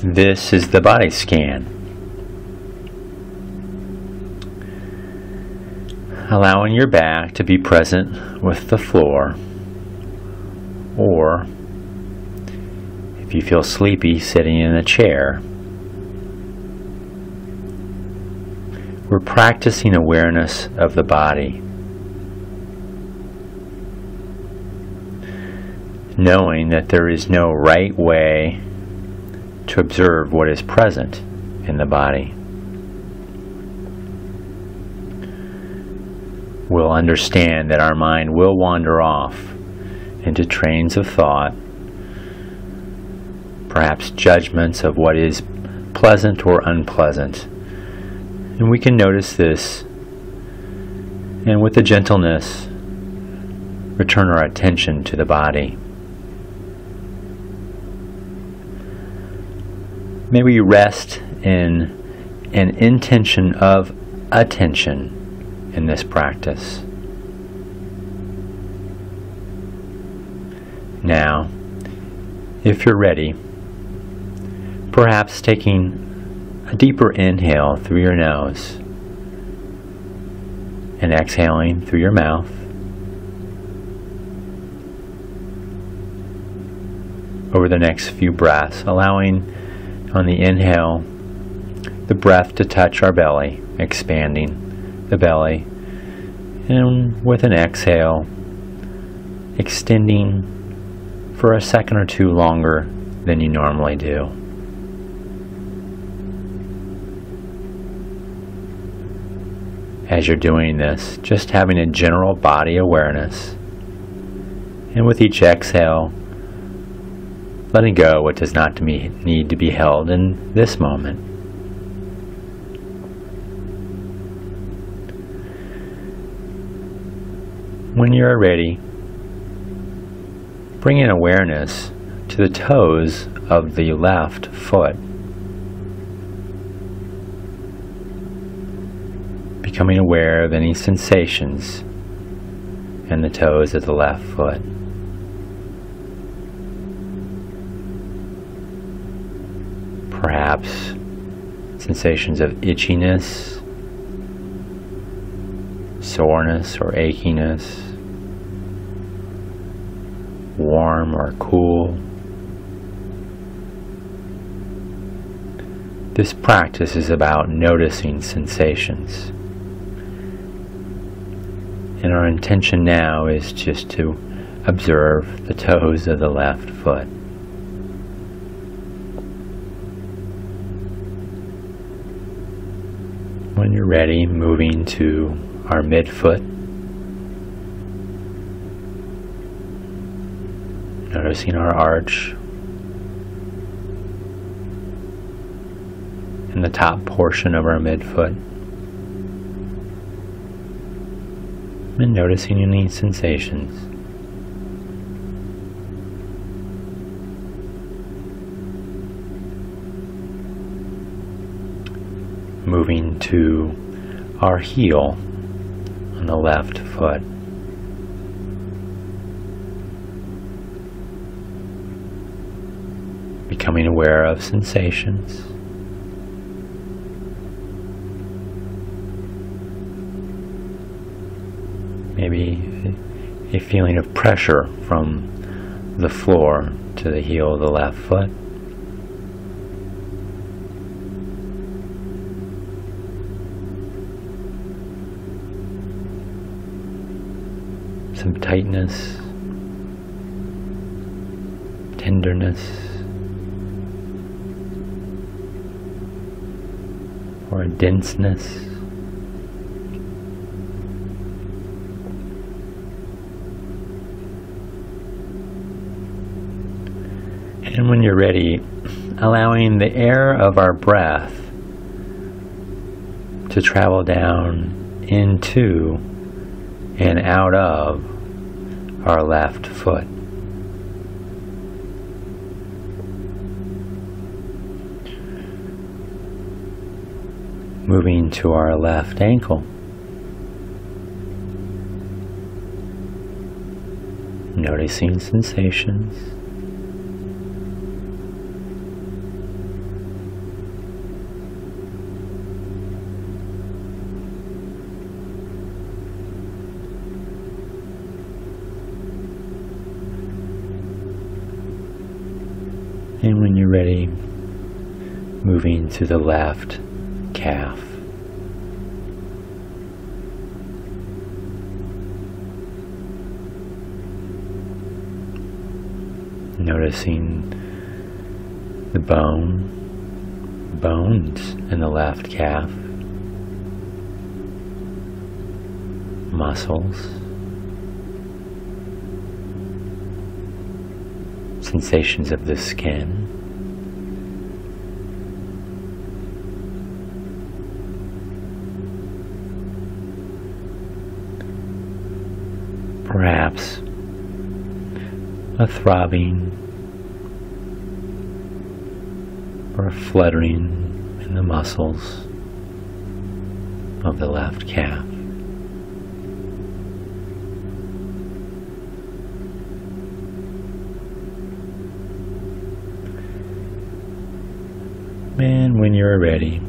This is the body scan. Allowing your back to be present with the floor, or if you feel sleepy, sitting in a chair. We're practicing awareness of the body, knowing that there is no right way to observe what is present in the body. We'll understand that our mind will wander off into trains of thought, perhaps judgments of what is pleasant or unpleasant. And we can notice this, and with the gentleness, return our attention to the body. May we rest in an intention of attention in this practice. Now, if you're ready, perhaps taking a deeper inhale through your nose and exhaling through your mouth. Over the next few breaths, allowing on the inhale the breath to touch our belly, expanding the belly, and with an exhale, extending for a second or two longer than you normally do. As you're doing this, just having a general body awareness, and with each exhale, letting go what does not need to be held in this moment. When you're ready, bring in awareness to the toes of the left foot, becoming aware of any sensations in the toes of the left foot. Perhaps sensations of itchiness, soreness or achiness, warm or cool. This practice is about noticing sensations. And our intention now is just to observe the toes of the left foot. When you're ready, moving to our midfoot. Noticing our arch in the top portion of our midfoot. And noticing any sensations. Moving to our heel on the left foot. Becoming aware of sensations. Maybe a feeling of pressure from the floor to the heel of the left foot. Some tightness, tenderness, or a denseness. And when you're ready, allowing the air of our breath to travel down into and out of our left foot. Moving to our left ankle. Noticing sensations. And when you're ready, moving to the left calf. Noticing the bones in the left calf, muscles, sensations of the skin, perhaps a throbbing or a fluttering in the muscles of the left calf. And when you're ready,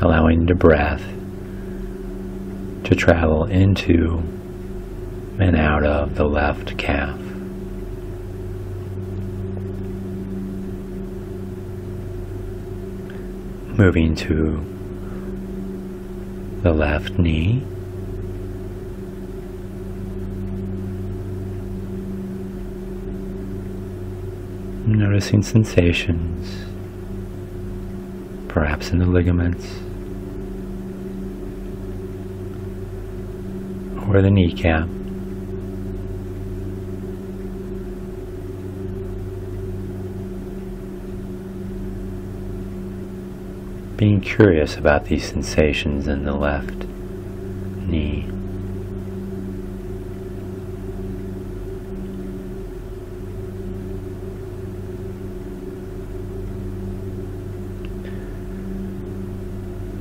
allowing the breath to travel into and out of the left calf. Moving to the left knee. Noticing sensations, perhaps in the ligaments or the kneecap. Being curious about these sensations in the left knee.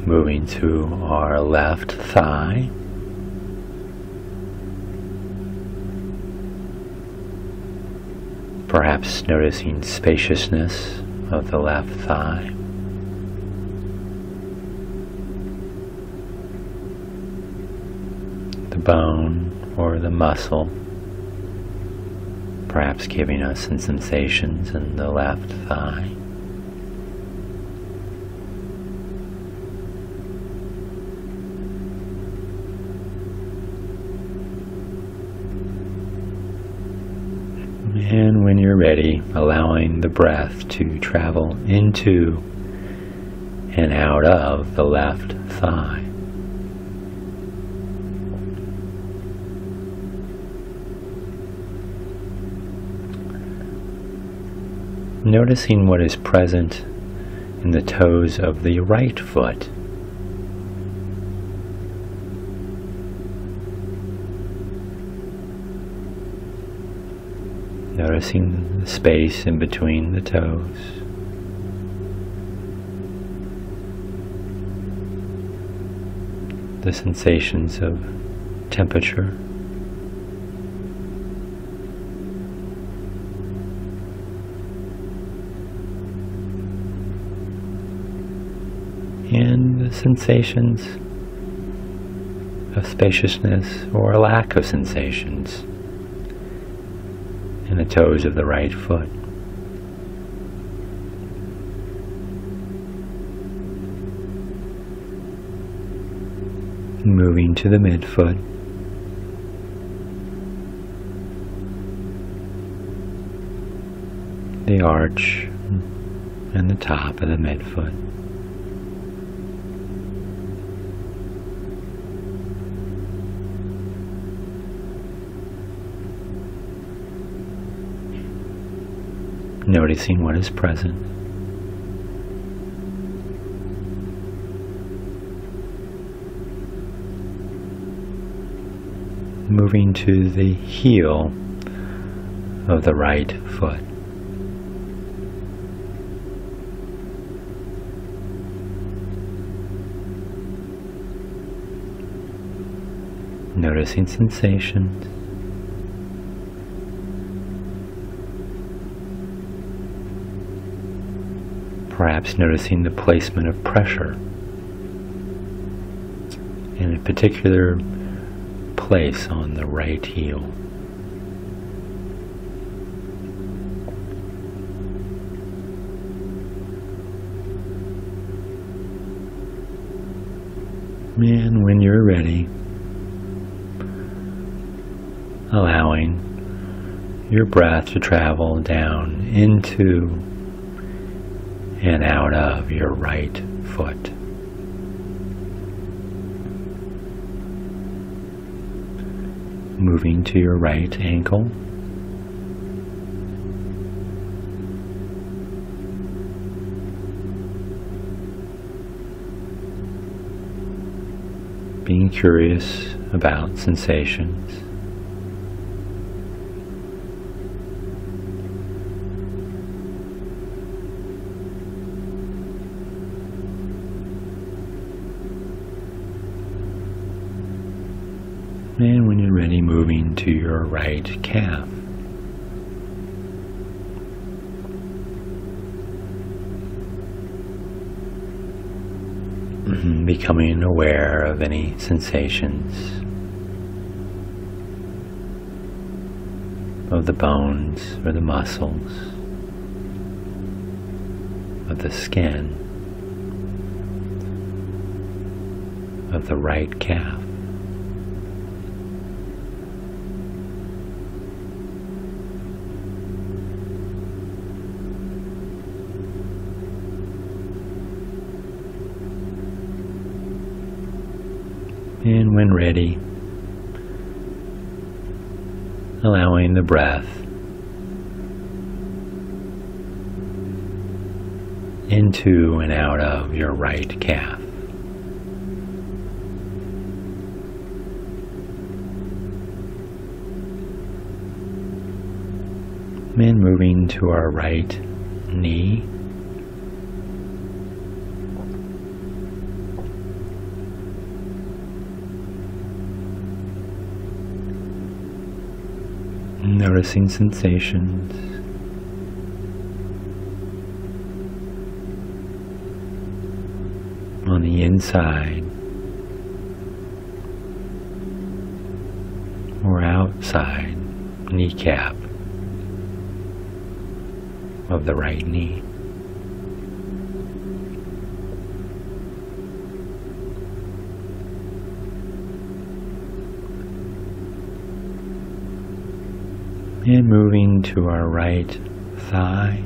Moving to our left thigh. Perhaps noticing spaciousness of the left thigh. The bone or the muscle, perhaps giving us some sensations in the left thigh. And when you're ready, allowing the breath to travel into and out of the left thigh. Noticing what is present in the toes of the right foot. Noticing the space in between the toes. The sensations of temperature. And the sensations of spaciousness or lack of sensations in the toes of the right foot. Moving to the midfoot. The arch and the top of the midfoot. Noticing what is present. Moving to the heel of the right foot. Noticing sensations. Perhaps noticing the placement of pressure in a particular place on the right heel. And when you're ready, allowing your breath to travel down into and out of your right foot. Moving to your right ankle. Being curious about sensations. And when you're ready, moving to your right calf. Becoming aware of any sensations of the bones or the muscles, of the skin, of the right calf. And when ready, allowing the breath into and out of your right calf. And moving to our right knee. Noticing sensations on the inside or outside kneecap of the right knee. And moving to our right thigh.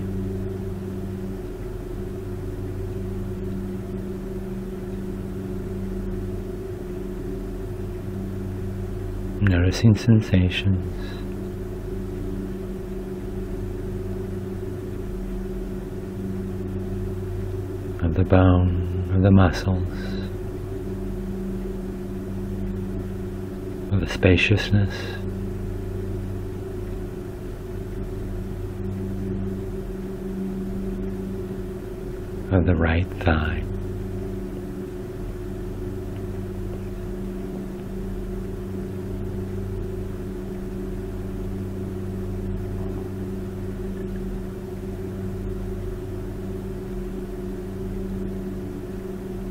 Noticing sensations. Of the bone, of the muscles, of the spaciousness. Of the right thigh.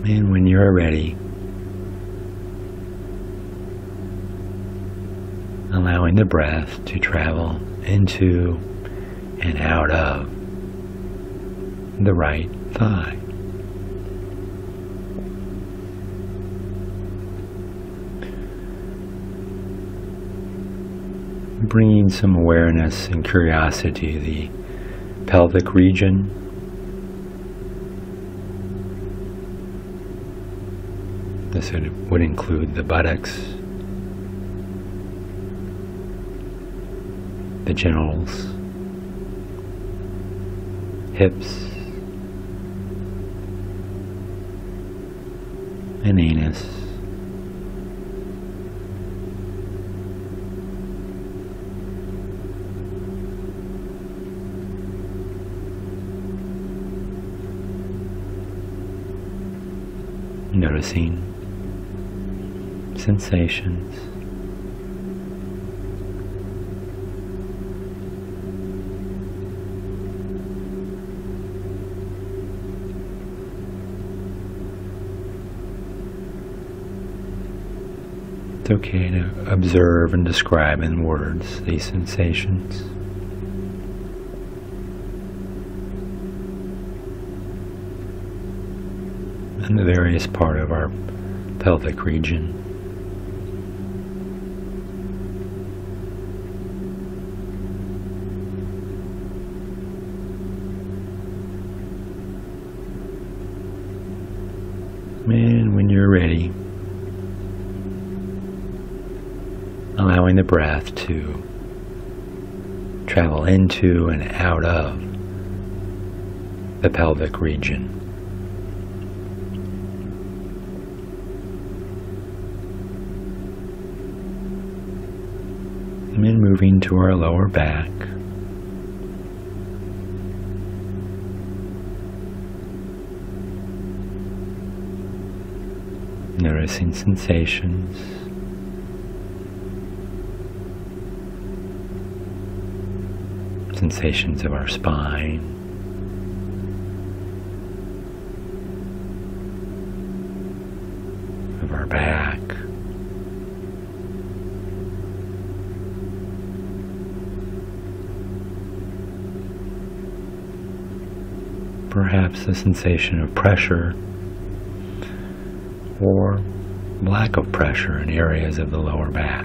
And when you're ready, allowing the breath to travel into and out of the right thigh. Bringing some awareness and curiosity to the pelvic region. This would include the buttocks, the genitals, hips, and anus. Noticing sensations. It's okay to observe and describe in words these sensations. And the various part of our pelvic region. And when you're ready, allowing the breath to travel into and out of the pelvic region. And then moving to our lower back. Noticing sensations. Sensations of our spine. Of our back. Perhaps a sensation of pressure or lack of pressure in areas of the lower back.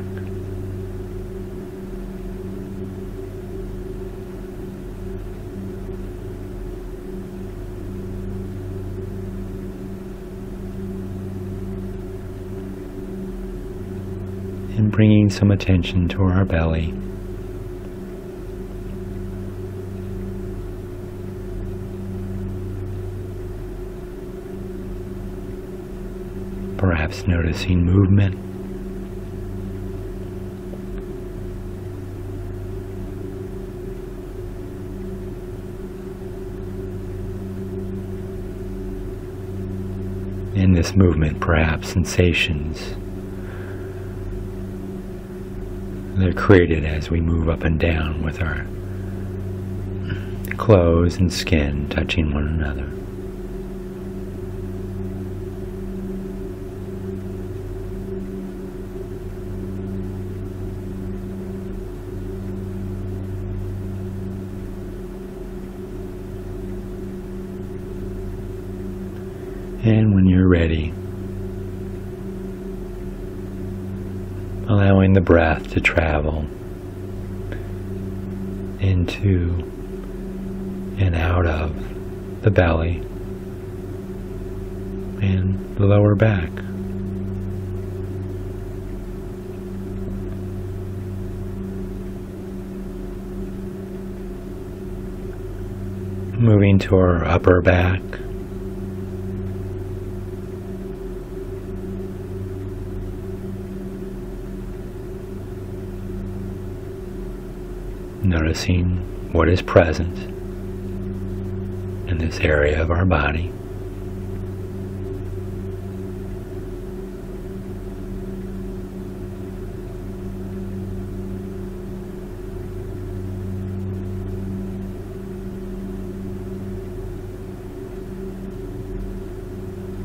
And bringing some attention to our belly. Perhaps noticing movement. In this movement, perhaps sensations that are created as we move up and down with our clothes and skin touching one another. And when you're ready, allowing the breath to travel into and out of the belly and the lower back. Moving to our upper back. Noticing what is present in this area of our body.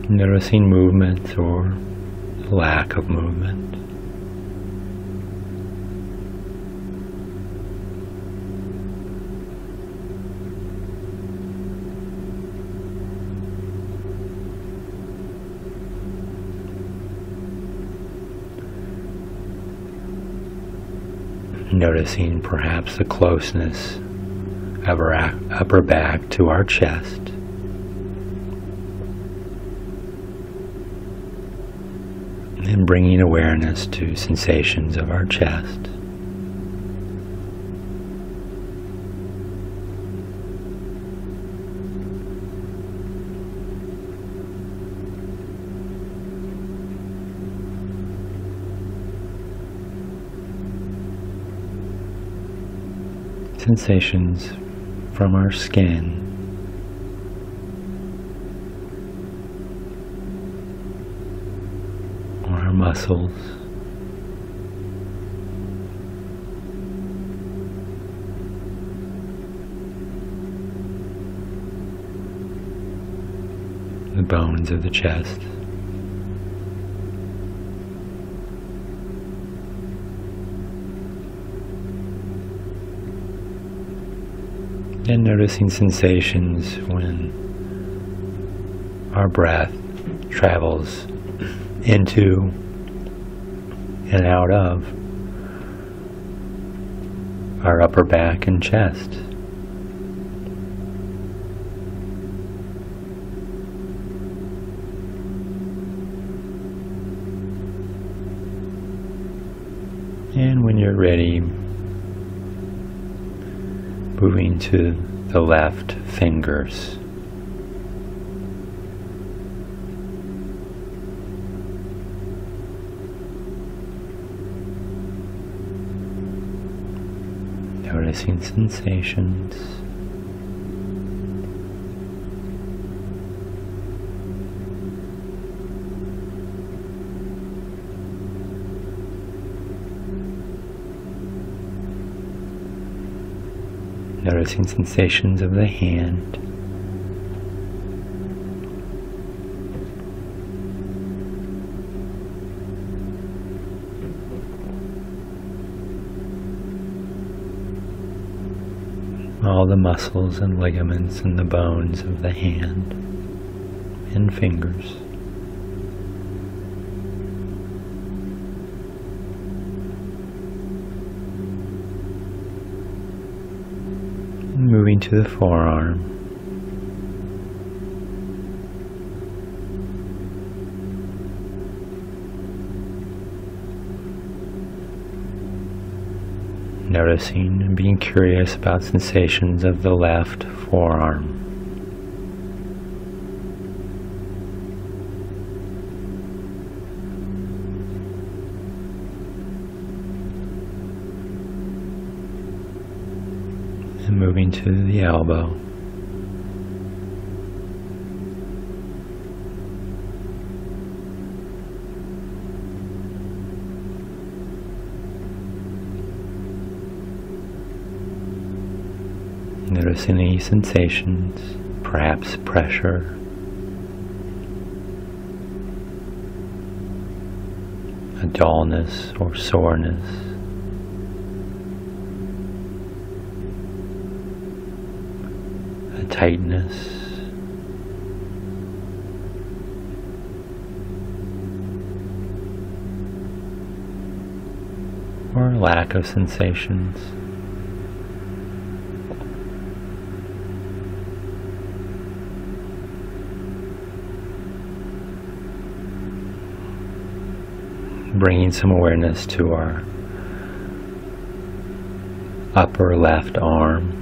Noticing movement or lack of movement. Noticing perhaps the closeness of our upper back to our chest. And bringing awareness to sensations of our chest. Sensations from our skin, or our muscles, the bones of the chest. And noticing sensations when our breath travels into and out of our upper back and chest. And when you're ready, moving to the left fingers. Noticing sensations. Noticing sensations of the hand. All the muscles and ligaments and the bones of the hand and fingers. Moving to the forearm. Noticing and being curious about sensations of the left forearm. And moving to the elbow. Noticing any sensations, perhaps pressure, a dullness or soreness, a tightness, or a lack of sensations. Bringing some awareness to our upper left arm.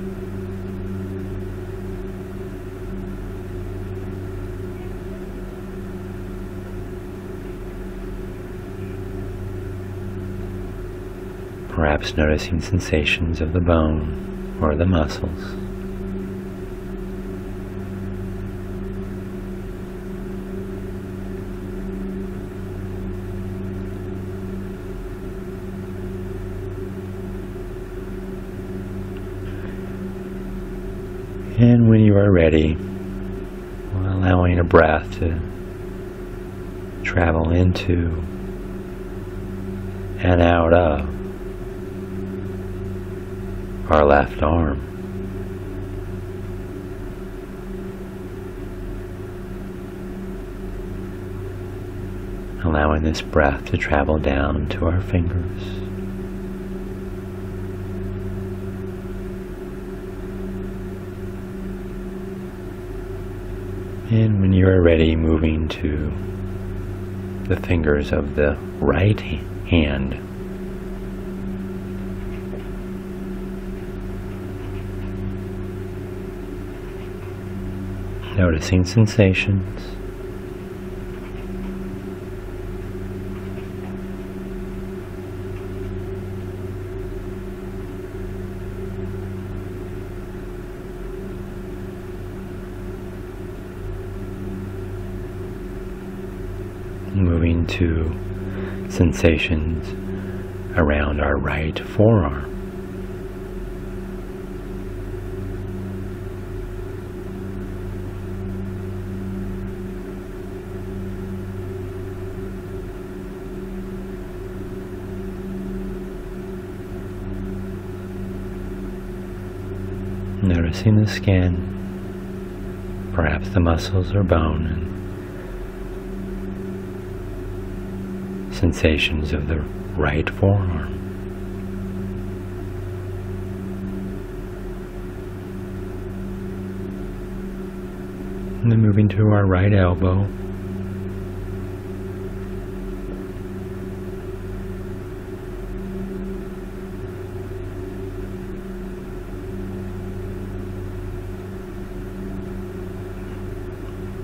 Perhaps noticing sensations of the bone or the muscles. And when you are ready, allowing a breath to travel into and out of our left arm. Allowing this breath to travel down to our fingers. And when you are ready, moving to the fingers of the right hand. Noticing sensations. Moving to sensations around our right forearm. Noticing the skin, perhaps the muscles or bone, and sensations of the right forearm. And then moving to our right elbow.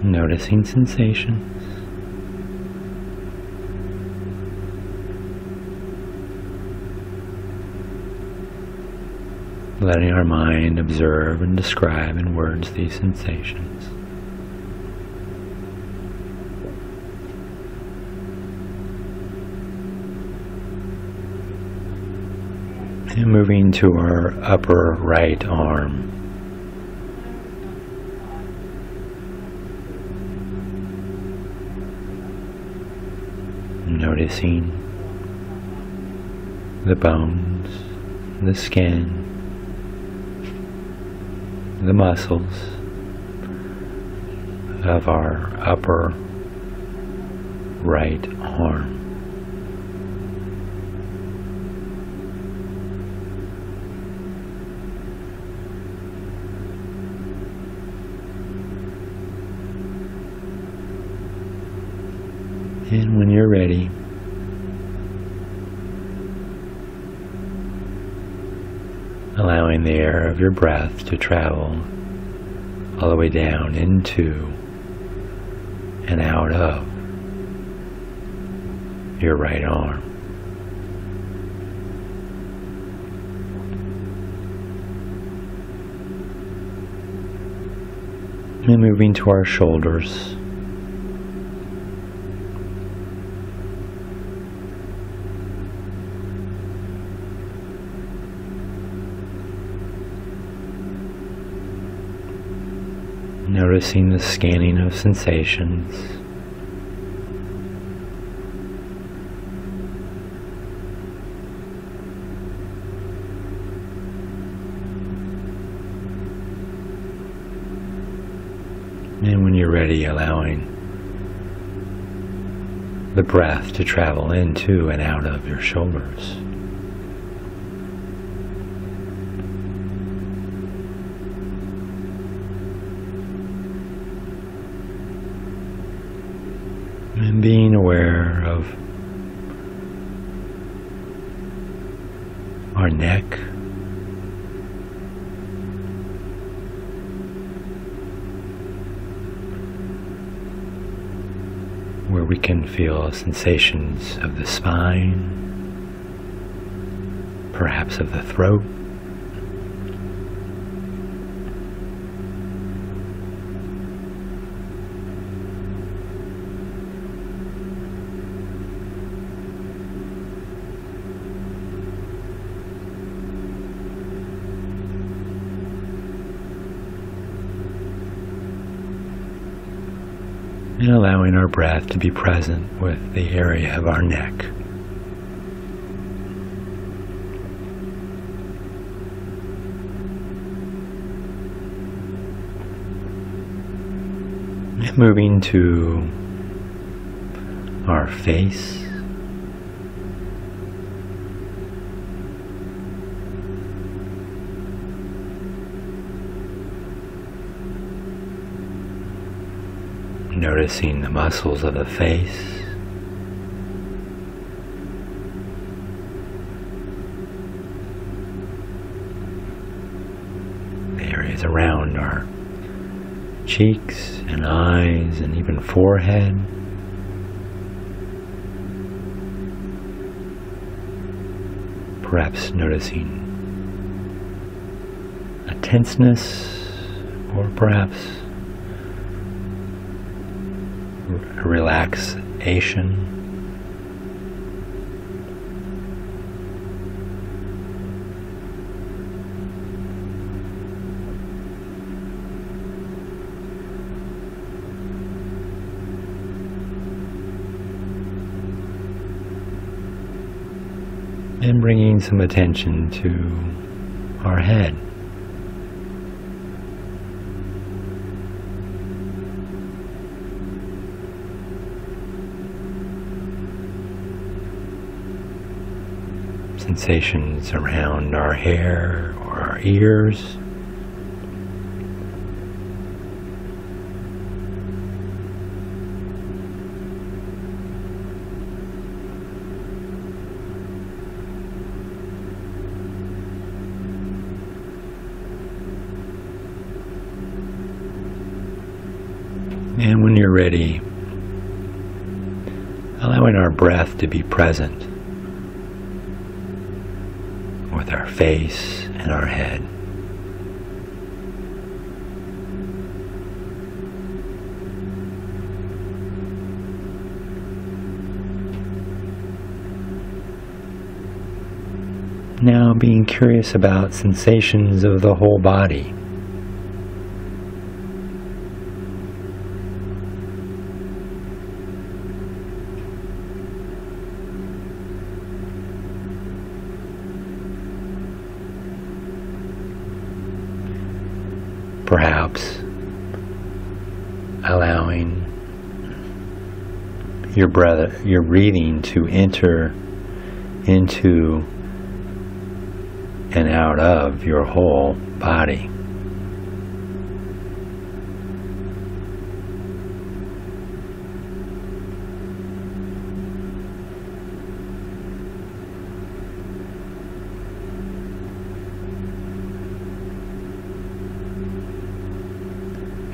Noticing sensations. Letting our mind observe and describe in words these sensations. And moving to our upper right arm. Noticing the bones, the skin, the muscles of our upper right arm. And when you're ready, allowing the air of your breath to travel all the way down into and out of your right arm. And moving to our shoulders. Noticing the scanning of sensations. And when you're ready, allowing the breath to travel into and out of your shoulders. And being aware of our neck, where we can feel sensations of the spine, perhaps of the throat. And allowing our breath to be present with the area of our neck. And moving to our face. Noticing the muscles of the face, the areas around our cheeks and eyes and even forehead. Perhaps noticing a tenseness or perhaps a relaxation. And bringing some attention to our head. sensations around our hair or our ears. And when you're ready, allowing our breath to be present with our face and our head. Now being curious about sensations of the whole body. Perhaps allowing your breathing to enter into and out of your whole body.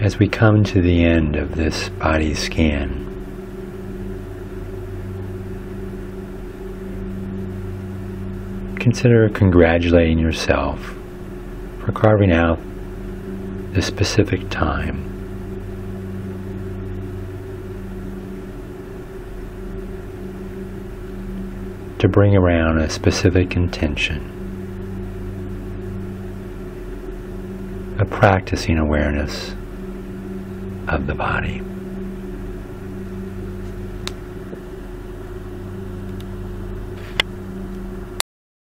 As we come to the end of this body scan, consider congratulating yourself for carving out the specific time to bring around a specific intention of practicing awareness of the body.